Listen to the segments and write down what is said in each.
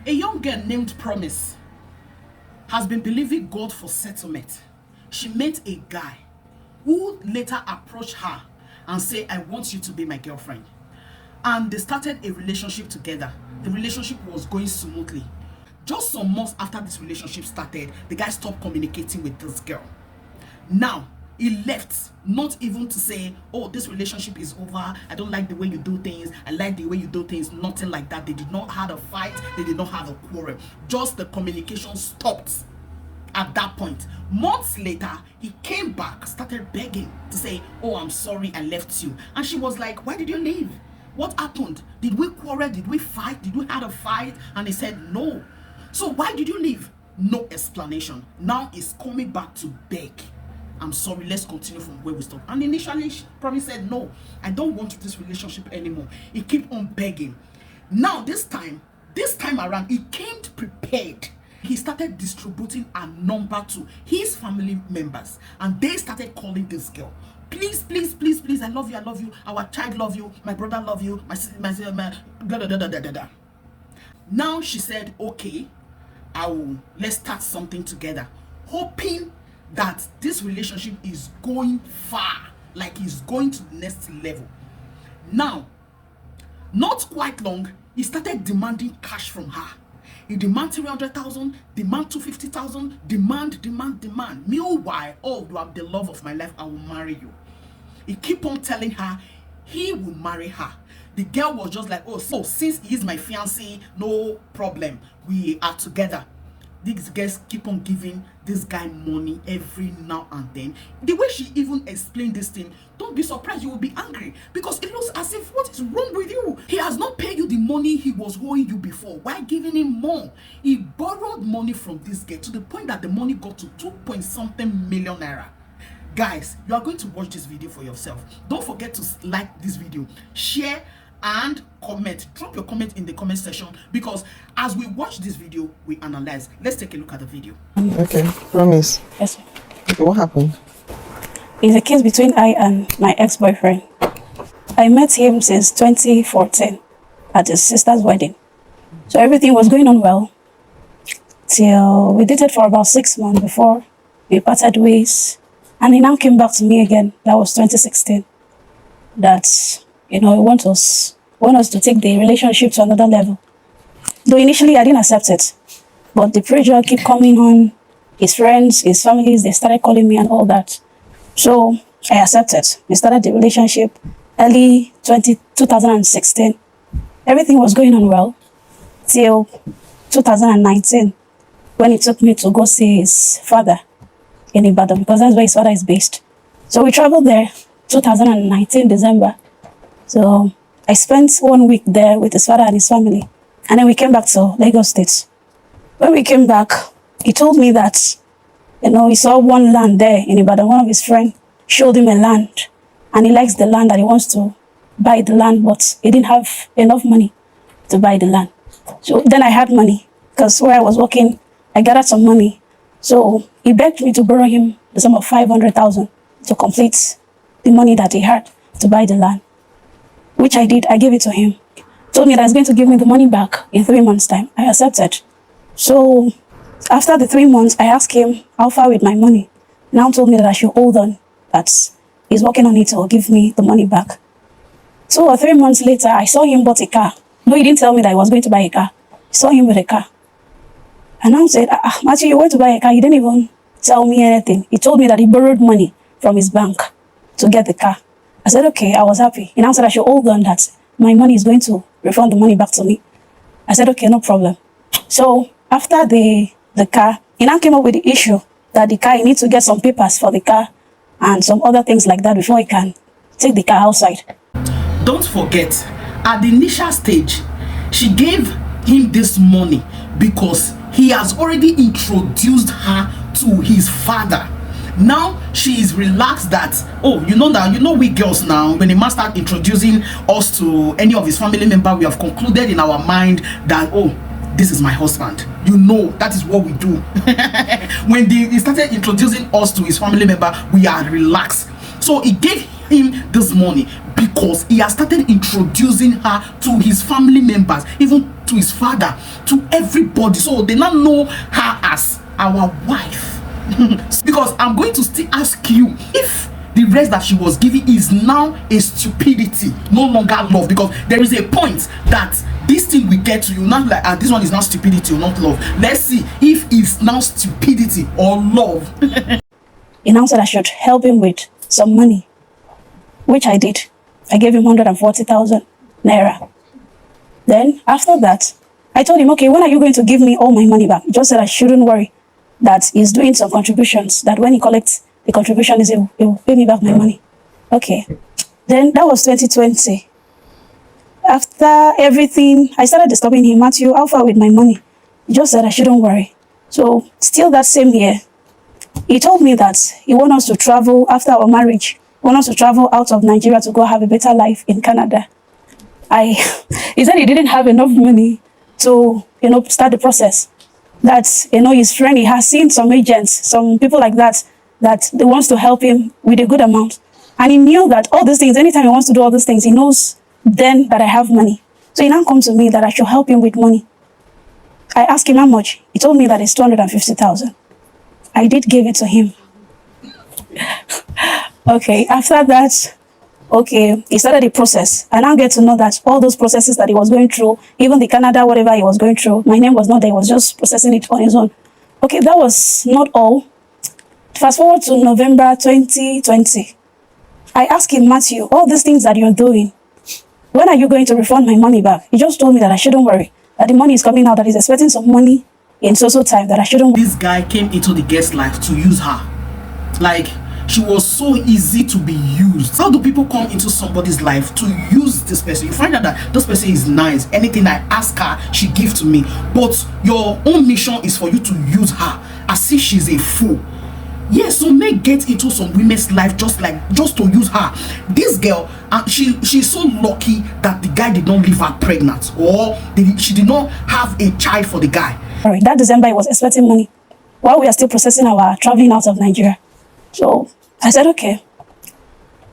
A young girl named Promise has been believing God for settlement. She met a guy who later approached her and said, I want you to be my girlfriend. And they started a relationship together. The relationship was going smoothly. Just some months after this relationship started, the guy stopped communicating with this girl. Now, he left, not even to say, oh, this relationship is over, I don't like the way you do things, I like the way you do things, nothing like that. They did not have a fight, they did not have a quarrel. Just the communication stopped at that point. Months later, he came back, started begging to say, oh, I'm sorry I left you. And she was like, why did you leave? What happened? Did we quarrel? Did we fight? Did we have a fight? And he said, no. So why did you leave? No explanation. Now he's coming back to beg. I'm sorry, let's continue from where we stopped. And initially, she probably said, no, I don't want this relationship anymore. He kept on begging. Now, this time around, he came prepared. He started distributing a number to his family members. And they started calling this girl. Please, please, please, please, I love you, our child love you, my brother love you, my blah, blah, blah, blah, blah, blah. Now she said, okay, let's start something together. Hoping that this relationship is going far, like it's going to the next level. Now, not quite long, he started demanding cash from her. He demand 300,000, demand 250,000, demand. Meanwhile, oh, you are the love of my life, I will marry you. He keep on telling her he will marry her. The girl was just like, oh, so since he is my fiancé, no problem, we are together. These guys keep on giving this guy money every now and then. The way she even explained this thing, don't be surprised, you will be angry, because it looks as if, what is wrong with you? He has not paid you the money he was owing you before. Why giving him more? He borrowed money from this guy to the point that the money got to 2.something million naira. Guys, you are going to watch this video for yourself. Don't forget to like this video, share and comment. Drop your comment in the comment section, because as we watch this video, we analyze. Let's take a look at the video. Okay, Promise. Yes, sir. Okay, what happened? It's a case between I and my ex-boyfriend. I met him since 2014 at his sister's wedding. So everything was going on well till we dated for about 6 months before we parted ways. And he now came back to me again. That was 2016. That, he want us to take the relationship to another level. Though initially I didn't accept it, but the pressure kept coming on. His friends, his families, they started calling me and all that. So I accepted. We started the relationship early 2016. Everything was going on well till 2019, when he took me to go see his father in Ibadan, because that's where his father is based. So we traveled there 2019 December. So I spent 1 week there with his father and his family. And then we came back to Lagos State. When we came back, he told me that, he saw one land there in Ibadan. One of his friends showed him a land. And he likes the land, and he wants to buy the land, but he didn't have enough money to buy the land. So then I had money, because where I was working, I gathered some money. So he begged me to borrow him the sum of 500,000 to complete the money that he had to buy the land, which I did. I gave it to him. Told me that he's going to give me the money back in 3 months' time. I accepted. So after the 3 months, I asked him how far with my money. Now told me that I should hold on, that he's working on it to give me the money back. 2 or 3 months later, I saw him bought a car. No, he didn't tell me that he was going to buy a car. I saw him with a car. And I said, Matthew, you went to buy a car. You didn't even tell me anything. He told me that he borrowed money from his bank to get the car. I said, okay, I was happy. He now said I should hold on, that my money is going to refund the money back to me. I said, okay, no problem. So after the car, he now came up with the issue that the car, he needs to get some papers for the car and some other things like that before he can take the car outside. Don't forget, at the initial stage, she gave him this money because he has already introduced her to his father. Now she is relaxed that, oh, we girls now, when a man start introducing us to any of his family member, we have concluded in our mind that, oh, this is my husband. That is what we do. When he started introducing us to his family member, we are relaxed. So he gave him this money because he has started introducing her to his family members, even to his father, to everybody. So they now know her as our wife. Because I'm going to still ask you if the rest that she was giving is now a stupidity, no longer love. Because there is a point that this thing will get to you, not like, this one is not stupidity or not love. Let's see if it's now stupidity or love. He now said I should help him with some money, which I did. I gave him 140,000 naira. Then after that, I told him, okay, when are you going to give me all my money back? He just said I shouldn't worry, that he's doing some contributions, that when he collects the contribution, he will pay me back my money. Okay. Then that was 2020. After everything, I started disturbing him. Matthew, how far with my money? He just said I shouldn't worry. So still that same year, he told me that he wants us to travel after our marriage. He wants us to travel out of Nigeria to go have a better life in Canada. He said he didn't have enough money to, start the process. That, his friend, he has seen some agents, some people like that they wants to help him with a good amount. And he knew that all these things, anytime he wants to do all these things, he knows then that I have money. So he now comes to me that I should help him with money. I asked him how much. He told me that it's 250,000. I did give it to him. Okay, after that, okay, he started the process. I now get to know that all those processes that he was going through, even the Canada, whatever he was going through, my name was not there. He was just processing it on his own. Okay, that was not all. Fast forward to November 2020. I asked him, Matthew, all these things that you're doing, when are you going to refund my money back? He just told me that I shouldn't worry, that the money is coming out, that he's expecting some money in so time, that I shouldn't worry. This guy came into the guest life to use her. Like, she was so easy to be used. How do people come into somebody's life to use this person? You find out that this person is nice. Anything I ask her, she gives to me. But your own mission is for you to use her as if she's a fool. Yes, so men get into some women's life just to use her. This girl, she's so lucky that the guy did not leave her pregnant, or she did not have a child for the guy. Alright, that December he was expecting money while we are still processing our traveling out of Nigeria. So I said, okay.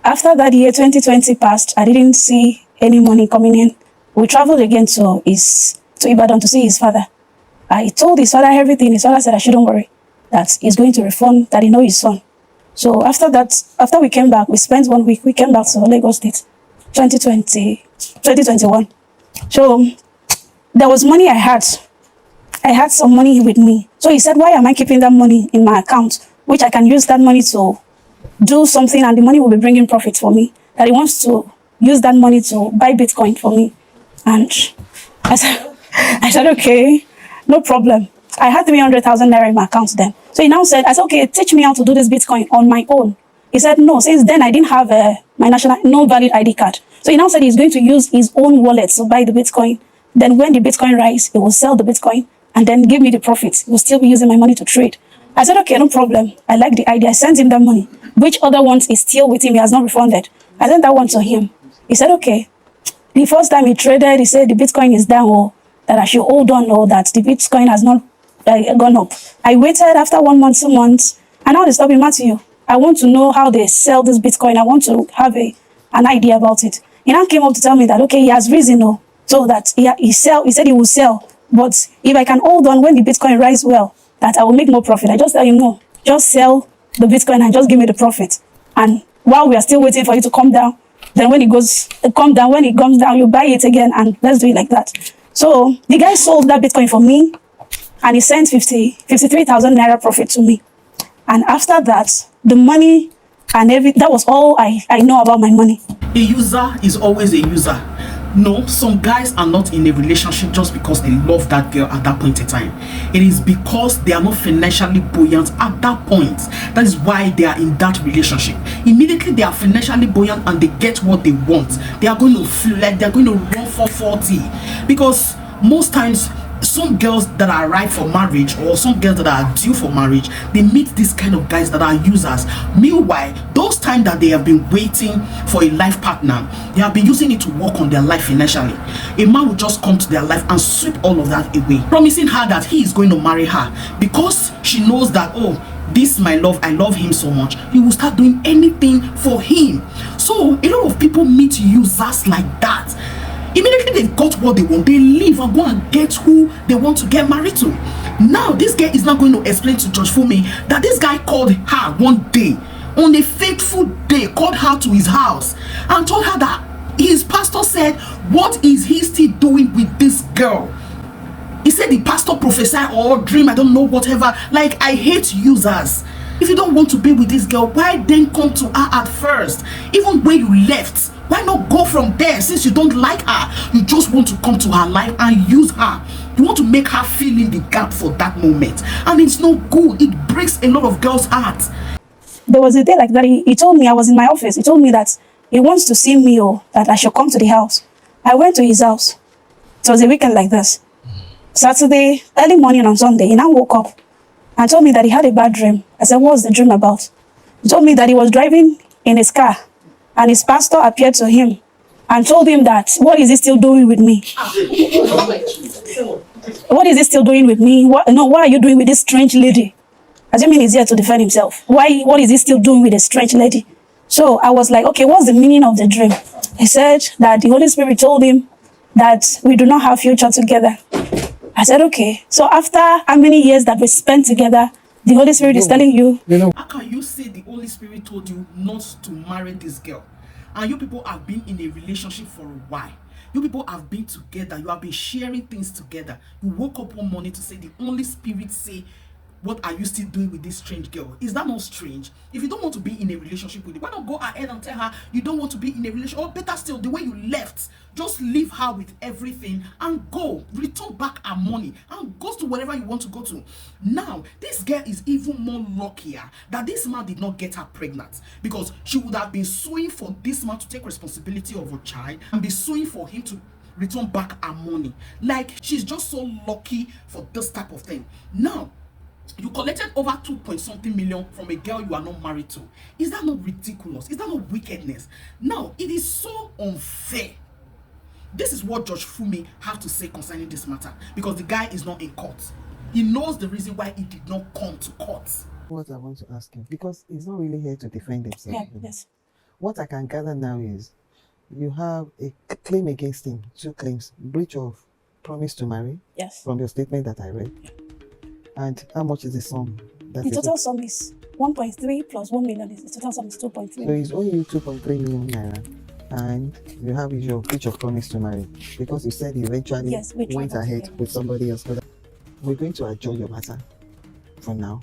After that year, 2020 passed, I didn't see any money coming in. We traveled again to Ibadan to see his father. I told his father everything. His father said I shouldn't worry, that he's going to refund, that he knows his son. So after that, after we came back, we spent 1 week. We came back to Lagos State, 2021. So there was money I had. I had some money with me. So he said, why am I keeping that money in my account, which I can use that money to do something and the money will be bringing profit for me? That he wants to use that money to buy Bitcoin for me. And I said, okay, no problem. I had 300,000 naira in my account then. So he now said, I said, okay, teach me how to do this Bitcoin on my own. He said, no, since then I didn't have no valid ID card. So he now said he's going to use his own wallet to buy the Bitcoin. Then when the Bitcoin rise, he will sell the Bitcoin and then give me the profits. He will still be using my money to trade. I said, okay, no problem. I like the idea. I sent him that money. Which other ones is still with him? He has not refunded. I sent that one to him. He said, okay. The first time he traded, he said the Bitcoin is down, or that I should hold on, or that the Bitcoin has not gone up. I waited after 1 month, 2 months, and now they stop him. Matthew, I want to know how they sell this Bitcoin. I want to have an idea about it. He now came up to tell me that, okay, he has reason, so that he said he will sell. But if I can hold on when the Bitcoin rise well, that I will make more profit. I just tell him, no, just sell the Bitcoin and just give me the profit. And while we are still waiting for it to come down, then when it comes down, you buy it again, and let's do it like that. So the guy sold that Bitcoin for me, and he sent 53,000 naira profit to me. And after that, the money and that was all I know about my money. A user is always a user. No, some guys are not in a relationship just because they love that girl at that point in time. It is because they are not financially buoyant at that point. That is why they are in that relationship. Immediately they are financially buoyant and they get what they want, they are going to feel like they're going to run for 40. Because most times, some girls that are ripe for marriage, or some girls that are due for marriage, they meet these kind of guys that are users. Meanwhile, those times that they have been waiting for a life partner, they have been using it to work on their life financially. A man will just come to their life and sweep all of that away, promising her that he is going to marry her, because she knows that, oh, this my love, I love him so much, he will start doing anything for him. So a lot of people meet users like that. Immediately they got what they want, they leave and go and get who they want to get married to. Now this girl is not going to explain to Judge Fumi that this guy called her one day, on a fateful day, called her to his house and told her that his pastor said, what is he still doing with this girl? He said the pastor prophesied or dream, I don't know, whatever. Like, I hate users. If you don't want to be with this girl, why then come to her at first? Even when you left, why not go from there? Since you don't like her, you just want to come to her life and use her. You want to make her fill in the gap for that moment, and it's not good. It breaks a lot of girls' hearts. There was a day like that. He told me, I was in my office. He told me that he wants to see me, or that I should come to the house. I went to his house. It was a weekend like this. Saturday, early morning on Sunday, he now woke up and told me that he had a bad dream. I said, what was the dream about? He told me that he was driving in his car and his pastor appeared to him and told him that, what is he still doing with me? What is he still doing with me? What are you doing with this strange lady? Assuming he's here to defend himself. What is he still doing with a strange lady? So I was like, okay, what's the meaning of the dream? He said that the Holy Spirit told him that we do not have future together. I said, okay. So after how many years that we spent together, the Holy Spirit is telling you. How can you say the Holy Spirit told you not to marry this girl? And you people have been in a relationship for a while. You people have been together. You have been sharing things together. You woke up one morning to say the Holy Spirit say, what are you still doing with this strange girl? Is that not strange? If you don't want to be in a relationship with her, why not go ahead and tell her you don't want to be in a relationship? Or better still, the way you left, just leave her with everything and go. Return back her money and go to wherever you want to go to. Now, this girl is even more luckier that this man did not get her pregnant, because she would have been suing for this man to take responsibility of her child and be suing for him to return back her money. Like, she's just so lucky for this type of thing. Now, you collected over 2 point something million from a girl you are not married to. Is that not ridiculous? Is that not wickedness? Now, it is so unfair. This is what Judge Fumi have to say concerning this matter, because the guy is not in court. He knows the reason why he did not come to court. What I want to ask him, because he's not really here to defend himself. Yeah, yes. What I can gather now is you have a claim against him, 2 claims: breach of promise to marry, Yes. from your statement that I read. Yeah. And how much is the sum? The total sum is 1.3 plus 1 million. The total sum is 2.3. So he's owing you 2.3 million naira, and you have your breach of promise to marry, because you said he eventually went ahead with somebody else. But we're going to adjourn your matter for now,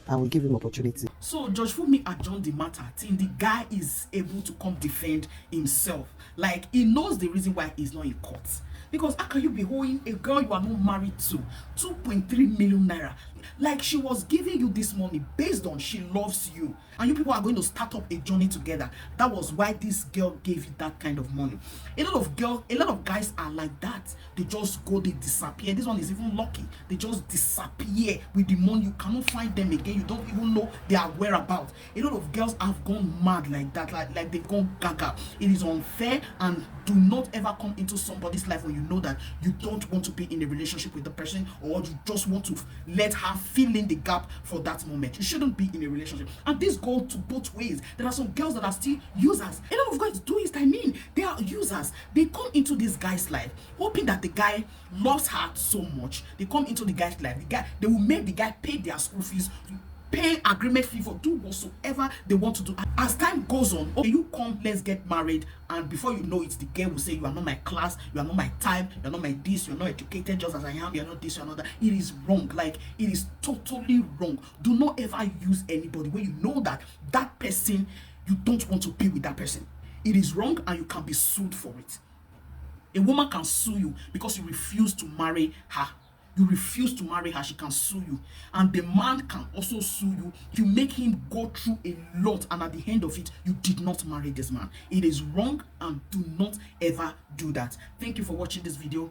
and we'll give him opportunity. So Judge Fumi adjourned the matter till the guy is able to come defend himself. Like, he knows the reason why he's not in court. Because how can you be owing a girl you are not married to 2.3 million naira? Like, she was giving you this money based on she loves you, and you people are going to start up a journey together. That was why this girl gave you that kind of money. A lot of guys are like that. They just go, they disappear. This one is even lucky. They just disappear with the money. You cannot find them again. You don't even know their whereabouts. A lot of girls have gone mad like that, like they've gone gaga. It is unfair, and do not ever come into somebody's life when you know that you don't want to be in a relationship with the person, or you just want to let her fill in the gap for that moment. You shouldn't be in a relationship. And this goes to both ways. There are some girls that are still users. A lot of guys do it. I mean, they are users. They come into this guy's life hoping that the guy loves her so much. They come into the guy's life. They will make the guy pay their school fees, pay agreement fee, for do whatsoever they want to do. As time goes on, okay, you come, let's get married, and before you know it, the girl will say, you are not my class, you are not my type, you are not my this, you are not educated just as I am, you are not this, you are not that. It is wrong. Like, it is totally wrong. Do not ever use anybody when you know that that person, you don't want to be with that person. It is wrong, and you can be sued for it. A woman can sue you because you refuse to marry her. You refuse to marry her, she can sue you. And the man can also sue you if you make him go through a lot, and at the end of it, you did not marry this man. It is wrong, and do not ever do that. Thank you for watching this video.